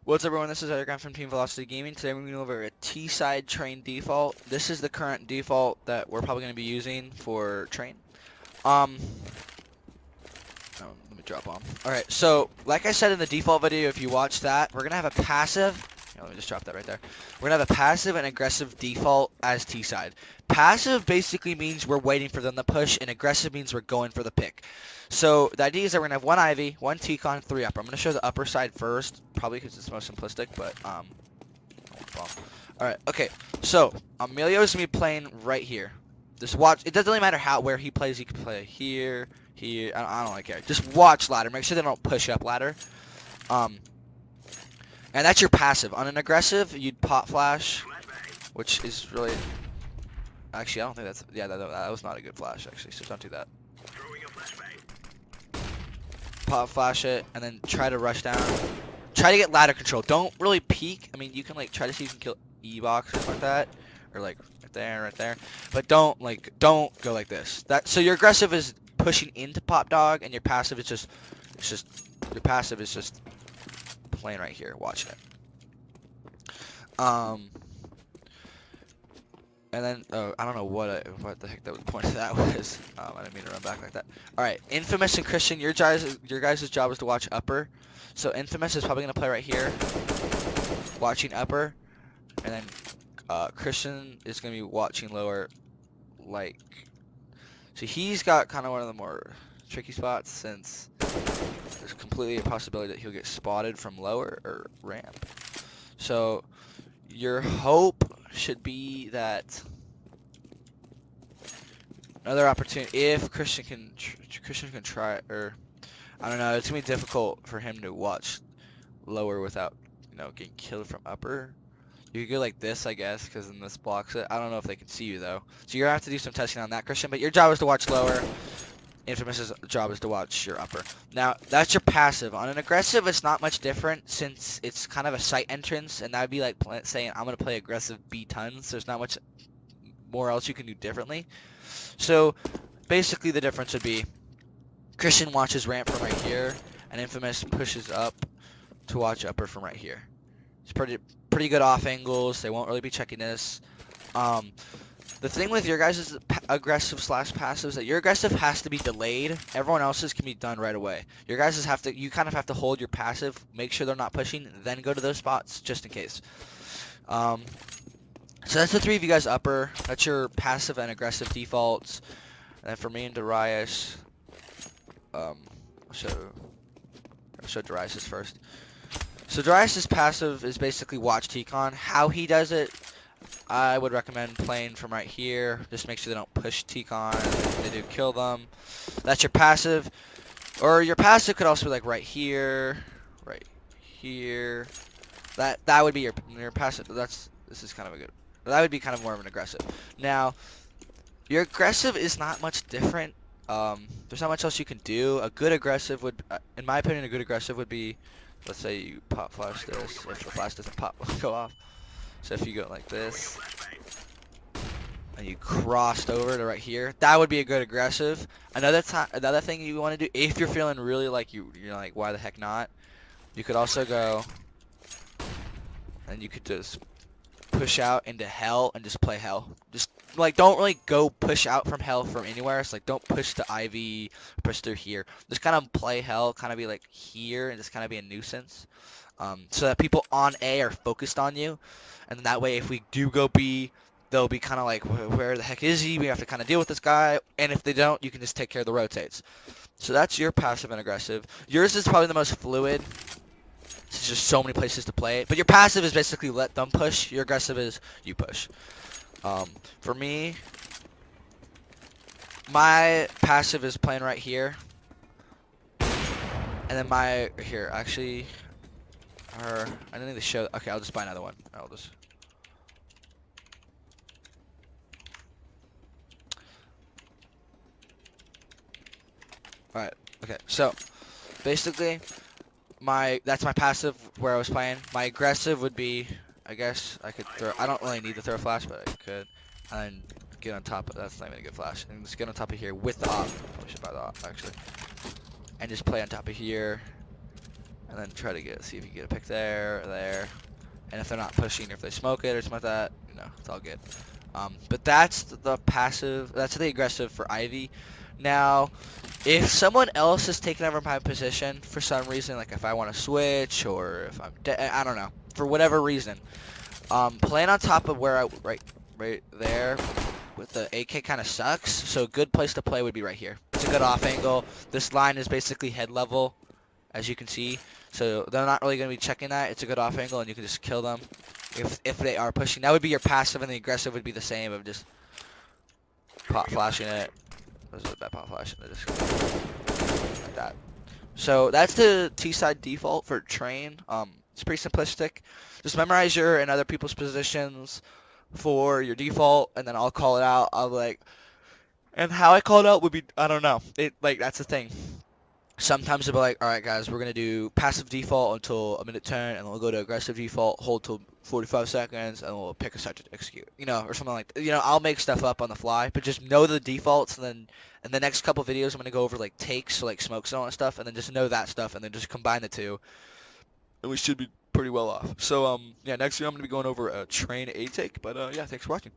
What's up, everyone? This is Edgar from Team Velocity Gaming. Today we're going to go over a T-side train default. This is the current default that we're probably going to be using for train. Let me drop bomb. Alright, so like I said in the default video, if you watch that, we're going to have a passive. Let me just drop that right there. We're going to have a passive and aggressive default as T-side. Passive basically means we're waiting for them to push, and aggressive means we're going for the pick. So the idea is that we're going to have one Ivy, one T-con, 3 upper. I'm going to show the upper side first, probably because it's the most simplistic, but, Alright, okay. So, Emilio's going to be playing right here. Just watch. It doesn't really matter where he plays. He can play here, here. I don't really care. Just watch ladder. Make sure they don't push up ladder. And that's your passive. On an aggressive, you'd pop flash, which is really... Actually, I don't think that's... Yeah, that was not a good flash, actually, so don't do that. Pop flash it, and then try to rush down. Try to get ladder control. Don't really peek. I mean, you can, like, try to see if you can kill E-box or something like that. Or, like, right there. But don't go like this. So your aggressive is pushing into pop dog, and your passive is just... Your passive is just... playing right here, watching it. And then I don't know what the heck that was the point of that was. I didn't mean to run back like that. All right, Infamous and Christian, your guys' job is to watch upper. So Infamous is probably gonna play right here, watching upper, and then Christian is gonna be watching lower, like. So he's got kind of one of the more tricky spots since there's completely a possibility that he'll get spotted from lower or ramp. So your hope should be that another opportunity, if Christian can try, or I don't know, it's gonna be difficult for him to watch lower without, getting killed from upper. You could go like this, I guess, because then this blocks it. I don't know if they can see you though, so you're gonna have to do some testing on that, Christian. But your job is to watch lower. Infamous's job is to watch your upper. Now, that's your passive. On an aggressive, it's not much different since it's kind of a site entrance, and that would be like saying, I'm going to play aggressive B tons. There's not much more else you can do differently. So, basically the difference would be Christian watches ramp from right here, and Infamous pushes up to watch upper from right here. It's pretty good off angles. They won't really be checking this. The thing with your guys' aggressive / passive is that your aggressive has to be delayed. Everyone else's can be done right away. Your guys' you kind of have to hold your passive, make sure they're not pushing, then go to those spots just in case. So that's the 3 of you guys upper. That's your passive and aggressive defaults. And then for me and Darius, I'll show Darius first. So Darius' passive is basically watch T-con. How he does it, I would recommend playing from right here. Just make sure they don't push T-con. If they do, kill them. That's your passive. Or your passive could also be like right here. Right here. That would be your passive. This is kind of a good. That would be kind of more of an aggressive. Now, your aggressive is not much different. There's not much else you can do. A good aggressive would, in my opinion, a good aggressive would be, let's say you pop flash this. If the flash doesn't go off. So if you go like this, and you crossed over to right here, that would be a good aggressive. Another thing you want to do, if you're feeling really like you're like, why the heck not? You could also go, and you could just push out into hell and just play hell. Just like don't really go push out from hell from anywhere. It's like don't push to Ivy, push through here. Just kind of play hell, kind of be like here, and just kind of be a nuisance. So that people on A are focused on you. And then that way, if we do go B, they'll be kind of like, where the heck is he? We have to kind of deal with this guy. And if they don't, you can just take care of the rotates. So that's your passive and aggressive. Yours is probably the most fluid. There's just so many places to play it. But your passive is basically let them push. Your aggressive is you push. For me, my passive is playing right here. And then actually... I didn't need to show. Okay, I'll just buy another one. Alright, okay, so basically that's my passive where I was playing. My aggressive would be, I guess I could throw, I don't really need to throw a flash, but I could. And then get on top of, that's not even a good flash. And just get on top of here with the op. Probably should buy the op actually. And just play on top of here. and then try to see if you get a pick there, or there. And if they're not pushing, or if they smoke it or something like that, it's all good. But that's the passive. That's the aggressive for Ivy. Now, if someone else is taking over my position for some reason, like if I want to switch or if I'm I don't know, for whatever reason, playing on top of where right there with the AK kind of sucks. So a good place to play would be right here. It's a good off angle. This line is basically head level, as you can see. So they're not really going to be checking that. It's a good off angle, and you can just kill them if they are pushing. That would be your passive, and the aggressive would be the same of just pop flashing it. This is a bad pop flash. Just like that. So that's the T-side default for train. It's pretty simplistic. Just memorize your and other people's positions for your default, and then I'll call it out. And how I call it out would be, I don't know. That's the thing. Sometimes it'll be like, all right, guys, we're gonna do passive default until a minute 10, and then we'll go to aggressive default, hold till 45 seconds, and we'll pick a set to execute, or something like that. I'll make stuff up on the fly, but just know the defaults, and then in the next couple videos, I'm gonna go over like takes, so like smokes and all that stuff, and then just know that stuff, and then just combine the two, and we should be pretty well off. So yeah, next year I'm gonna be going over a train A take, but yeah, thanks for watching.